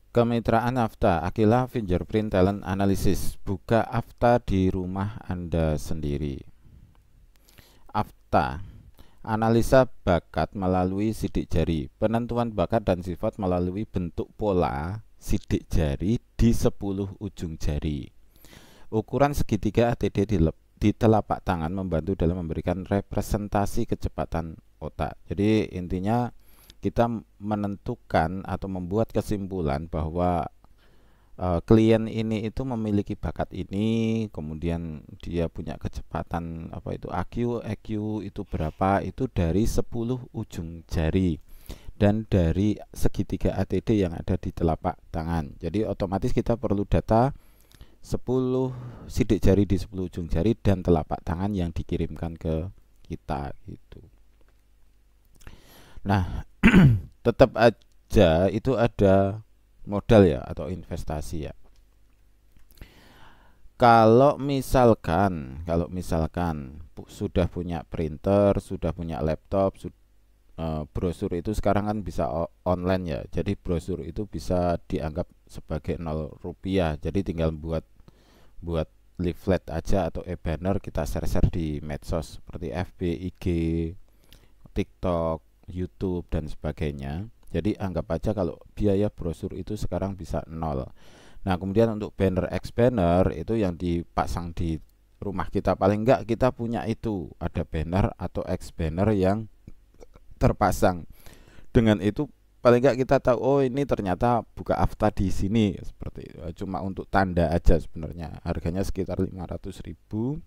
Kemitraan Afta, Aquila Fingerprint Talent Analysis. Buka Afta di rumah Anda sendiri. Afta, analisa bakat melalui sidik jari. Penentuan bakat dan sifat melalui bentuk pola sidik jari di 10 ujung jari. Ukuran segitiga ATD di telapak tangan membantu dalam memberikan representasi kecepatan otak. Jadi intinya kita menentukan atau membuat kesimpulan bahwa klien ini itu memiliki bakat ini, kemudian dia punya kecepatan apa itu EQ itu berapa, itu dari 10 ujung jari dan dari segitiga ATD yang ada di telapak tangan. Jadi otomatis kita perlu data 10 sidik jari di 10 ujung jari dan telapak tangan yang dikirimkan ke kita gitu. Nah, tetap aja itu ada modal ya atau investasi ya. Kalau misalkan sudah punya printer, sudah punya laptop, brosur itu sekarang kan bisa online ya. Jadi brosur itu bisa dianggap sebagai 0 rupiah. Jadi tinggal buat leaflet aja atau e-banner, kita share-share di medsos seperti FB, IG, TikTok, YouTube dan sebagainya. Jadi anggap aja kalau biaya brosur itu sekarang bisa 0. Nah, kemudian untuk banner X banner itu yang dipasang di rumah kita, paling enggak kita punya itu, ada banner atau X banner yang terpasang. Dengan itu paling enggak kita tahu, oh ini ternyata buka Afta di sini, seperti itu. Cuma untuk tanda aja sebenarnya. Harganya sekitar 500.000.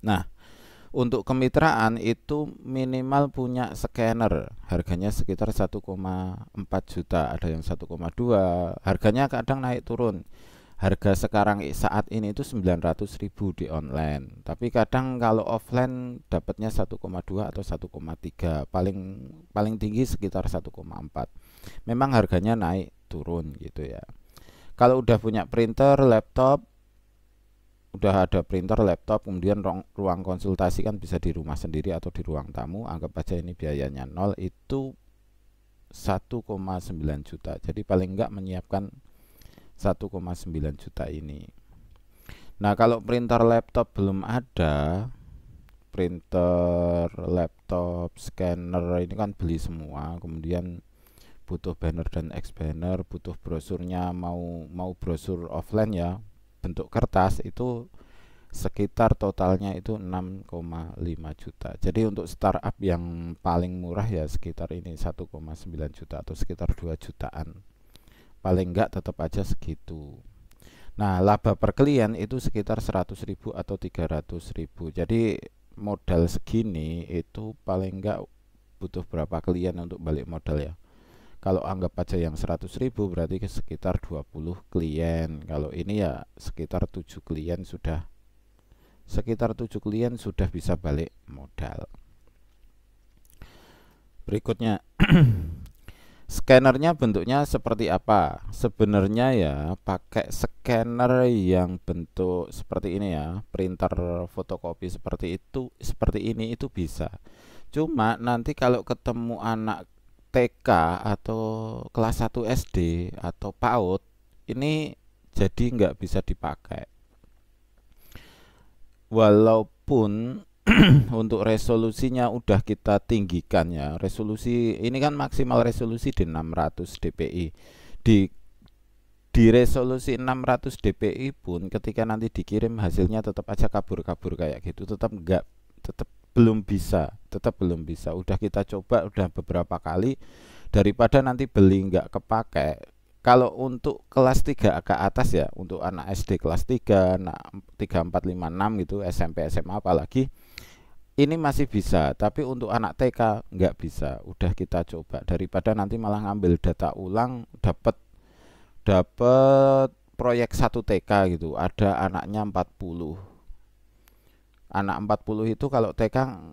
Nah, untuk kemitraan itu minimal punya scanner, harganya sekitar 1,4 juta, ada yang 1,2. Harganya kadang naik turun. Harga sekarang saat ini itu 900.000 di online. Tapi kadang kalau offline dapatnya 1,2 atau 1,3. Paling tinggi sekitar 1,4. Memang harganya naik turun gitu ya. Kalau udah punya printer, laptop, udah ada printer, laptop, kemudian ruang konsultasi kan bisa di rumah sendiri atau di ruang tamu, anggap aja ini biayanya 0, itu 1,9 juta. Jadi paling enggak menyiapkan 1,9 juta ini. Nah, kalau printer laptop belum ada, printer laptop, scanner ini kan beli semua, kemudian butuh banner dan X banner, butuh brosurnya, mau brosur offline ya, bentuk kertas, itu sekitar totalnya itu 6,5 juta. Jadi untuk startup yang paling murah ya sekitar ini 1,9 juta atau sekitar 2 jutaan. Paling enggak tetap aja segitu. Nah, laba per klien itu sekitar 100.000 atau 300.000. Jadi modal segini itu paling enggak butuh berapa klien untuk balik modal ya. Kalau anggap aja yang 100.000 berarti sekitar 20 klien. Kalau ini ya sekitar 7 klien sudah bisa balik modal. Berikutnya, scannernya bentuknya seperti apa? Sebenarnya ya pakai scanner yang bentuk seperti ini ya, printer fotokopi seperti ini itu bisa. Cuma nanti kalau ketemu anak TK atau kelas 1 SD atau PAUD, ini jadi nggak bisa dipakai. Walaupun untuk resolusinya udah kita tinggikan ya, resolusi ini kan maksimal resolusi di 600 dpi. Di resolusi 600 dpi pun ketika nanti dikirim hasilnya tetap aja kabur-kabur kayak gitu, tetap belum bisa. Udah kita coba udah beberapa kali, daripada nanti beli nggak kepake. Kalau untuk kelas 3 ke atas ya, untuk anak SD kelas 3, anak 3, 4, 5, 6 gitu, SMP, SMA apalagi, ini masih bisa. Tapi untuk anak TK nggak bisa. Udah kita coba, daripada nanti malah ngambil data ulang, dapat proyek 1 TK gitu, ada anaknya 40. Anak 40 itu kalau TK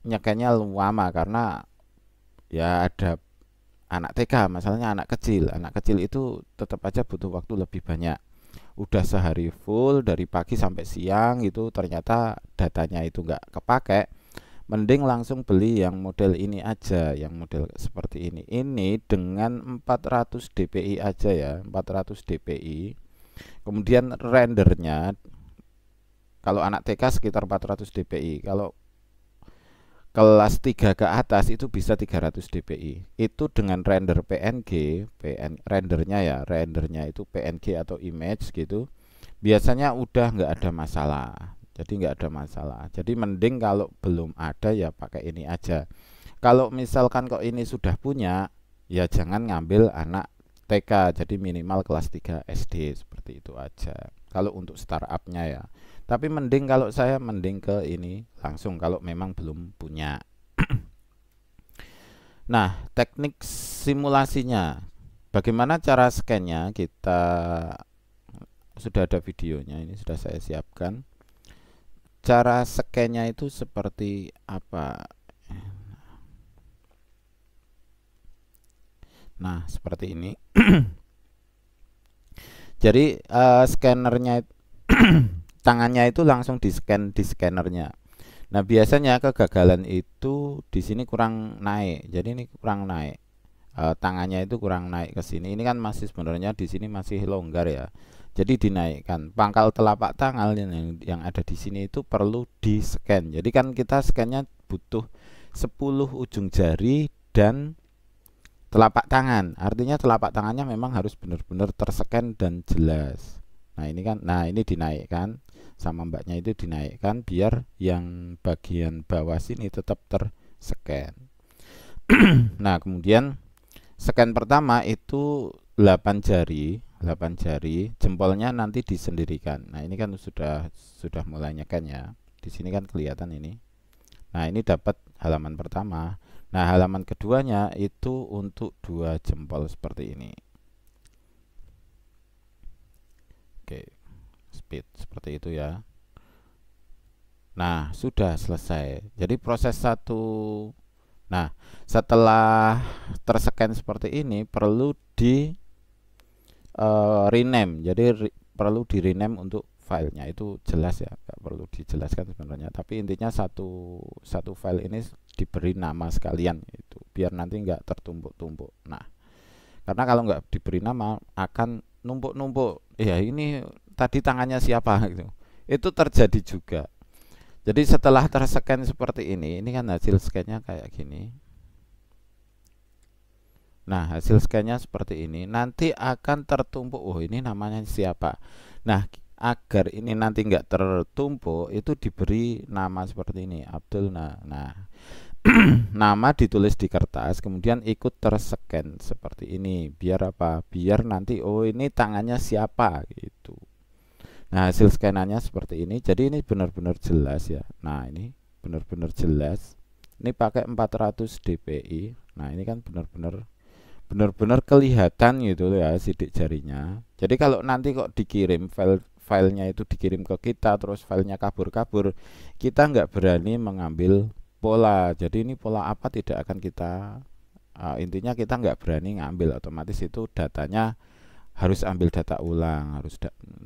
nyekenya lama karena ya ada anak TK, masalahnya anak kecil itu tetap aja butuh waktu lebih banyak. Udah sehari full dari pagi sampai siang gitu, ternyata datanya itu nggak kepake, mending langsung beli yang model ini aja, yang model seperti ini. Ini dengan 400 dpi aja ya, 400 dpi. Kemudian rendernya kalau anak TK sekitar 400 dpi, kalau kelas 3 ke atas itu bisa 300 dpi. Itu dengan render PNG, rendernya ya, rendernya itu PNG atau image gitu. Biasanya udah nggak ada masalah. Jadi nggak ada masalah. Jadi mending kalau belum ada ya pakai ini aja. Kalau misalkan kok ini sudah punya, ya jangan ngambil anak TK. Jadi minimal kelas 3 SD seperti itu aja. Kalau untuk startupnya ya. Tapi mending kalau saya mending ke ini langsung kalau memang belum punya. Nah, teknik simulasinya. Bagaimana cara scan-nya? Kita sudah ada videonya, ini sudah saya siapkan. Cara scan-nya itu seperti apa? Nah, seperti ini. Jadi scannernya tangannya itu langsung di-scan di scannernya. Nah, biasanya kegagalan itu di sini kurang naik. Jadi ini kurang naik. Tangannya itu kurang naik ke sini. Ini kan masih sebenarnya di sini masih longgar ya. Jadi dinaikkan. Pangkal telapak tangan yang ada di sini itu perlu di-scan. Jadi kan kita scan-nya butuh 10 ujung jari dan telapak tangan. Artinya telapak tangannya memang harus benar-benar terscan dan jelas. Nah, ini kan, nah ini dinaikkan sama mbaknya itu dinaikkan biar yang bagian bawah sini tetap terscan. Nah, kemudian scan pertama itu 8 jari, jempolnya nanti disendirikan. Nah, ini kan sudah mulai nyekan ya. Di sini kan kelihatan ini. Nah, ini dapat halaman pertama. Nah, halaman keduanya itu untuk 2 jempol seperti ini. Oke, speed seperti itu ya. Nah, sudah selesai. Jadi proses satu. Nah, setelah terscan seperti ini perlu di rename. Jadi perlu di rename untuk filenya, itu jelas ya, nggak perlu dijelaskan sebenarnya. Tapi intinya satu file ini diberi nama sekalian itu, biar nanti nggak tertumpuk-tumpuk. Nah, karena kalau nggak diberi nama akan numpuk-numpuk. Ya ini tadi tangannya siapa gitu. Itu terjadi juga. Jadi setelah terscan seperti ini kan hasil scan-nya kayak gini. Nah, hasil scan-nya seperti ini. Nanti akan tertumpuk. Oh, ini namanya siapa? Nah, agar ini nanti nggak tertumpuk, itu diberi nama seperti ini, Abdul. Nah, nama ditulis di kertas, kemudian ikut terscan seperti ini. Biar apa? Biar nanti oh ini tangannya siapa gitu. Nah, hasil scanannya seperti ini. Jadi ini benar-benar jelas ya. Nah, ini benar-benar jelas. Ini pakai 400 dpi. Nah, ini kan benar-benar kelihatan gitu ya sidik jarinya. Jadi kalau nanti kok dikirim filenya itu dikirim ke kita terus filenya kabur-kabur, kita nggak berani mengambil pola. Jadi ini pola apa tidak akan kita intinya kita nggak berani ngambil, otomatis itu datanya harus ambil data ulang,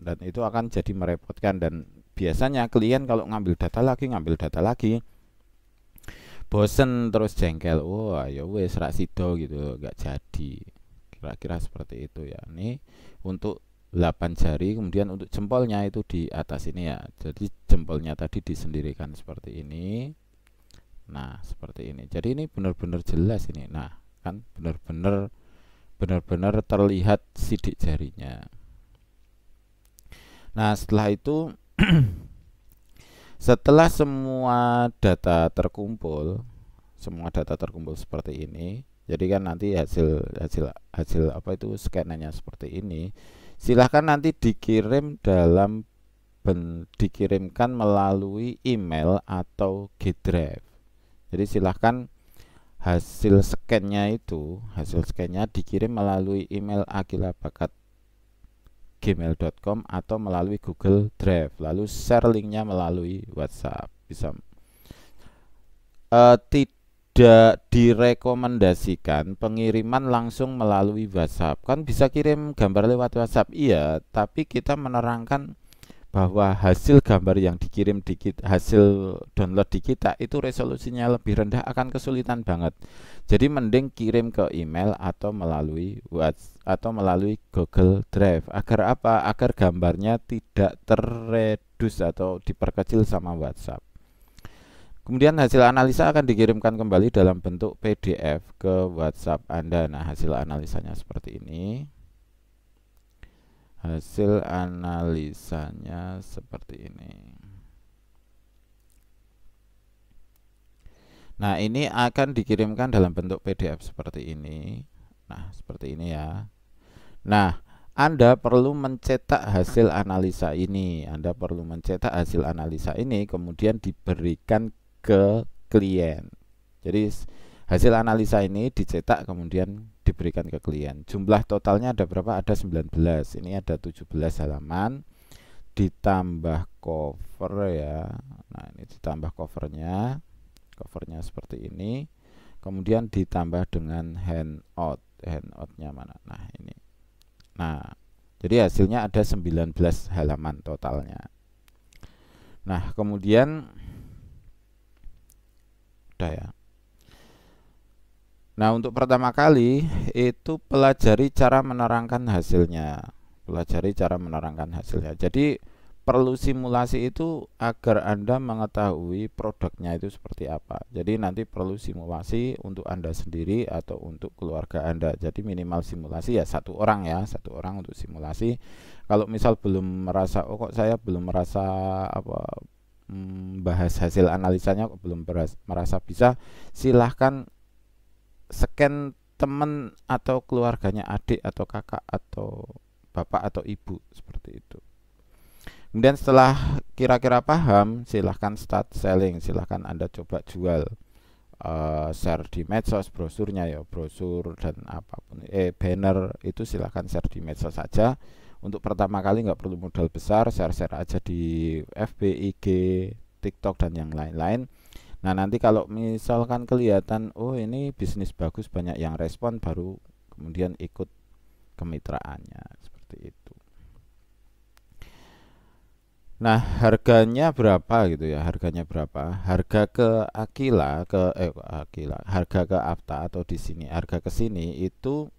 dan itu akan jadi merepotkan. Dan biasanya klien kalau ngambil data lagi bosen terus jengkel. Oh ayo wes rak sido gitu, nggak jadi. Kira-kira seperti itu ya. Ini untuk 8 jari, kemudian untuk jempolnya itu di atas ini ya. Jadi jempolnya tadi disendirikan seperti ini. Nah, seperti ini. Jadi ini benar-benar jelas ini. Nah, kan benar-benar terlihat sidik jarinya. Nah, setelah itu setelah semua data terkumpul seperti ini. Jadi kan nanti hasil apa itu scannya seperti ini. Silahkan nanti dikirimkan melalui email atau G-Drive. Jadi silahkan hasil scan-nya dikirim melalui email akilabakat@gmail.com atau melalui Google Drive, lalu share linknya melalui WhatsApp. Bisa tidak direkomendasikan pengiriman langsung melalui WhatsApp. Kan bisa kirim gambar lewat WhatsApp, iya, tapi kita menerangkan bahwa hasil gambar yang dikirim di kita, hasil download di kita itu resolusinya lebih rendah, akan kesulitan banget. Jadi mending kirim ke email atau melalui WhatsApp atau melalui Google Drive. Agar apa? Agar gambarnya tidak terredus atau diperkecil sama WhatsApp. Kemudian hasil analisa akan dikirimkan kembali dalam bentuk PDF ke WhatsApp Anda. Nah, hasil analisanya seperti ini. Hasil analisanya seperti ini. Nah, ini akan dikirimkan dalam bentuk PDF seperti ini. Nah, seperti ini ya. Nah, Anda perlu mencetak hasil analisa ini. Anda perlu mencetak hasil analisa ini kemudian diberikan ke klien. Jadi hasil analisa ini dicetak kemudian diberikan ke klien. Jumlah totalnya ada berapa? Ada 19. Ini ada 17 halaman ditambah cover ya. Nah, ini ditambah covernya. Covernya seperti ini. Kemudian ditambah dengan handout. Handoutnya mana? Nah, ini. Nah, jadi hasilnya ada 19 halaman totalnya. Nah, kemudian udah ya. Nah, untuk pertama kali itu pelajari cara menerangkan hasilnya. Pelajari cara menerangkan hasilnya. Jadi perlu simulasi itu agar Anda mengetahui produknya itu seperti apa. Jadi nanti perlu simulasi untuk Anda sendiri atau untuk keluarga Anda. Jadi minimal simulasi ya satu orang ya, satu orang untuk simulasi. Kalau misal belum merasa, oh kok saya belum merasa apa bahas hasil analisanya kok belum merasa bisa, silahkan scan teman atau keluarganya, adik atau kakak atau bapak atau ibu seperti itu. Kemudian setelah kira-kira paham, silahkan start selling, silahkan Anda coba jual, share di medsos, brosurnya ya, brosur dan apapun, banner itu silahkan share di medsos saja. Untuk pertama kali nggak perlu modal besar, share-share aja di FB, IG, TikTok dan yang lain-lain. Nah, nanti kalau misalkan kelihatan, oh ini bisnis bagus, banyak yang respon, baru kemudian ikut kemitraannya seperti itu. Nah, harganya berapa gitu ya? Harganya berapa? Harga ke Aquila, harga ke Afta atau di sini, harga ke sini itu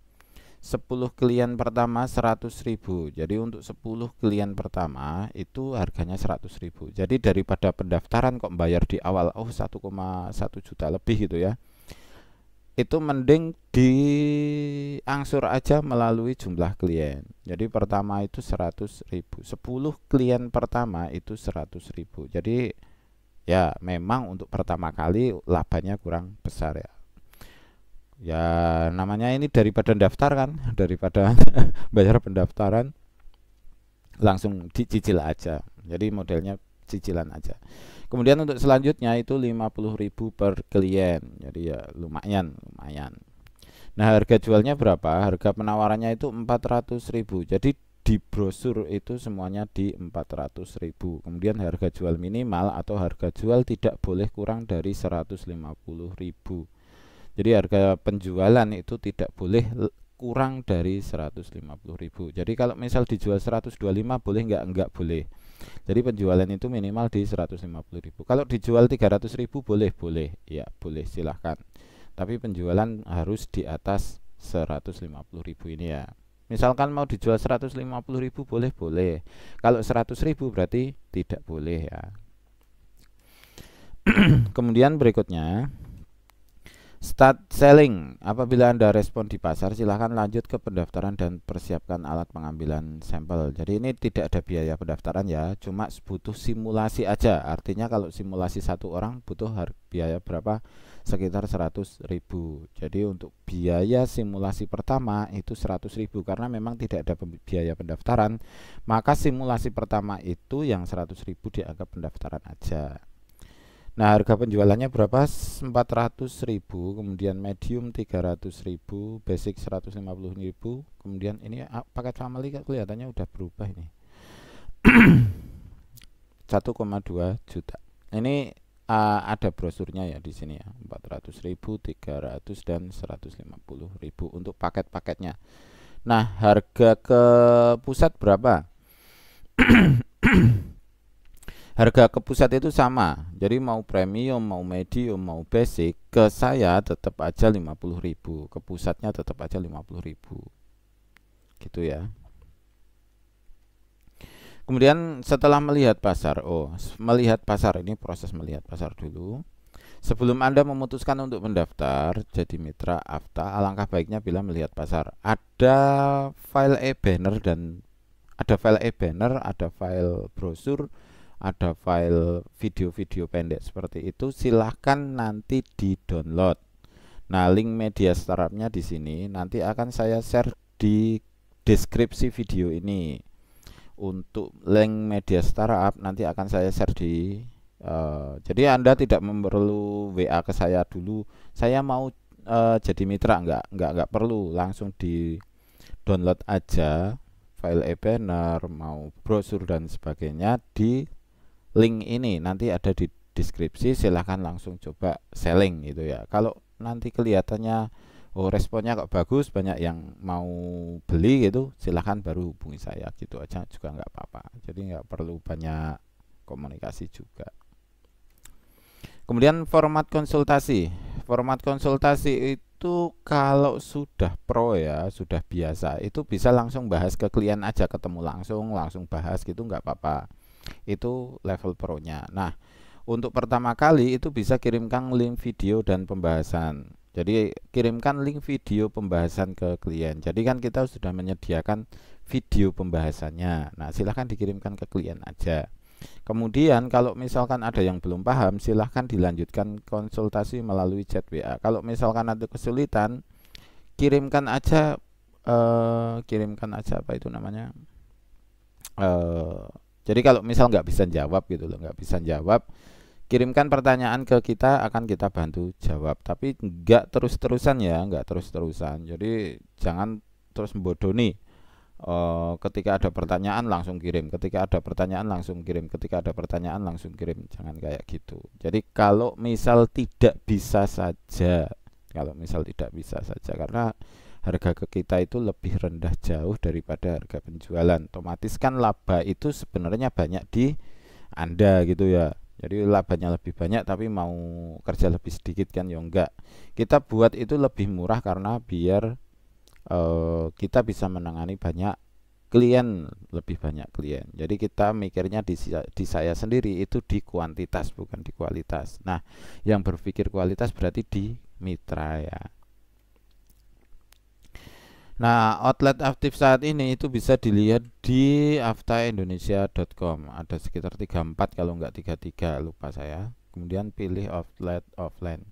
10 klien pertama 100.000. Jadi untuk 10 klien pertama itu harganya 100.000. Jadi daripada pendaftaran kok bayar di awal 1,1 juta lebih gitu ya. Itu mending diangsur aja melalui jumlah klien. Jadi pertama itu 100.000. 10 klien pertama itu 100.000. Jadi ya memang untuk pertama kali labanya kurang besar ya. Ya namanya ini daripada daftar kan, daripada bayar pendaftaran, langsung dicicil aja. Jadi modelnya cicilan aja. Kemudian untuk selanjutnya itu 50.000 per klien. Jadi ya lumayan. Nah, harga jualnya berapa? Harga penawarannya itu 400.000. Jadi di brosur itu semuanya di 400.000. Kemudian harga jual minimal atau harga jual tidak boleh kurang dari 150.000. Jadi harga penjualan itu tidak boleh kurang dari 150.000. Jadi kalau misal dijual 125 boleh enggak boleh. Jadi penjualan itu minimal di 150.000. Kalau dijual 300.000 boleh ya, boleh silahkan. Tapi penjualan harus di atas 150.000 ini ya. Misalkan mau dijual 150.000 boleh. Kalau 100.000 berarti tidak boleh ya. Kemudian berikutnya start selling. Apabila Anda respon di pasar, silahkan lanjut ke pendaftaran dan persiapkan alat pengambilan sampel. Jadi ini tidak ada biaya pendaftaran ya, cuma butuh simulasi aja. Artinya kalau simulasi satu orang butuh biaya berapa? Sekitar 100.000. Jadi untuk biaya simulasi pertama itu 100.000 karena memang tidak ada biaya pendaftaran. Maka simulasi pertama itu yang 100.000 dianggap pendaftaran aja. Nah, harga penjualannya berapa? 400.000, kemudian medium 300.000, basic 150.000, kemudian ini paket family kelihatannya udah berubah ini. 1,2 juta. Ini ada brosurnya ya di sini ya. 400.000, 300 dan 150.000 untuk paket-paketnya. Nah, harga ke pusat berapa? Harga ke pusat itu sama. Jadi mau premium, mau medium, mau basic, ke saya tetap aja 50.000, ke pusatnya tetap aja 50.000. Gitu ya. Kemudian setelah melihat pasar, melihat pasar ini proses melihat pasar dulu. Sebelum Anda memutuskan untuk mendaftar jadi mitra AFTA, alangkah baiknya bila melihat pasar. Ada file e-banner ada file brosur, ada file video-video pendek seperti itu. Silahkan nanti di-download. Nah, link media startupnya di sini nanti akan saya share di deskripsi video ini. Untuk link media startup nanti akan saya share di jadi Anda tidak perlu WA ke saya dulu. Saya mau jadi mitra, enggak perlu, langsung di download aja file e-banner, mau brosur dan sebagainya di link ini. Nanti ada di deskripsi, silahkan langsung coba selling gitu ya. Kalau nanti kelihatannya responnya kok bagus, banyak yang mau beli gitu, silahkan baru hubungi saya, gitu aja juga nggak apa-apa. Jadi nggak perlu banyak komunikasi juga. Kemudian format konsultasi. Format konsultasi itu kalau sudah pro ya, sudah biasa, itu bisa langsung bahas ke klien aja, ketemu langsung bahas gitu, nggak apa-apa. Itu level pro-nya. Nah, untuk pertama kali itu bisa kirimkan link video dan pembahasan. Jadi kirimkan link video pembahasan ke klien. Jadi kan kita sudah menyediakan video pembahasannya. Nah, silahkan dikirimkan ke klien aja. Kemudian kalau misalkan ada yang belum paham, silahkan dilanjutkan konsultasi melalui chat WA. Kalau misalkan ada kesulitan, kirimkan aja apa itu namanya. Jadi kalau misal nggak bisa jawab gitu loh, nggak bisa jawab, kirimkan pertanyaan ke kita, akan kita bantu jawab. Tapi nggak terus-terusan ya, nggak terus-terusan. Jadi jangan terus membodoni. Ketika ada pertanyaan langsung kirim, ketika ada pertanyaan langsung kirim, ketika ada pertanyaan langsung kirim, jangan kayak gitu. Jadi kalau misal tidak bisa saja, karena harga ke kita itu lebih rendah jauh daripada harga penjualan, otomatis kan laba itu sebenarnya banyak di Anda gitu ya. Jadi labanya lebih banyak tapi mau kerja lebih sedikit kan ya enggak. Kita buat itu lebih murah karena biar kita bisa menangani lebih banyak klien. Jadi kita mikirnya di saya sendiri itu di kuantitas bukan di kualitas. Nah, yang berpikir kualitas berarti di mitra ya. Nah, outlet aktif saat ini itu bisa dilihat di aftaindonesia.com. Ada sekitar 34 kalau enggak 33, lupa saya. Kemudian pilih outlet offline.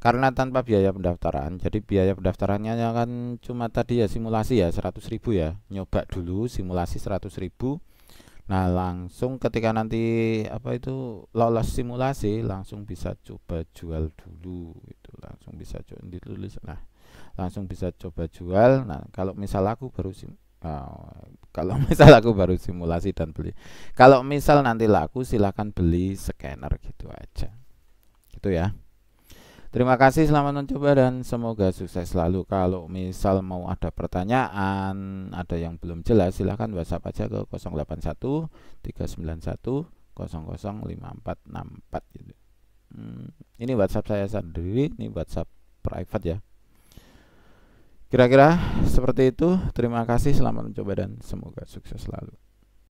Karena tanpa biaya pendaftaran, jadi biaya pendaftarannya kan cuma tadi ya simulasi ya 100.000 ya, nyoba dulu simulasi 100.000. Nah langsung ketika nanti lolos simulasi langsung bisa coba jual dulu, itu langsung bisa ditulis. Nah langsung bisa coba jual. Nah kalau misal aku baru simulasi dan beli, kalau misal nanti laku silahkan beli scanner gitu aja, gitu ya. Terima kasih, selamat mencoba dan semoga sukses selalu. Kalau misal mau ada pertanyaan, ada yang belum jelas, silahkan WhatsApp aja ke 081 391 005464 gitu. Ini WhatsApp saya sendiri, ini WhatsApp private ya. Kira-kira seperti itu. Terima kasih, selamat mencoba dan semoga sukses selalu.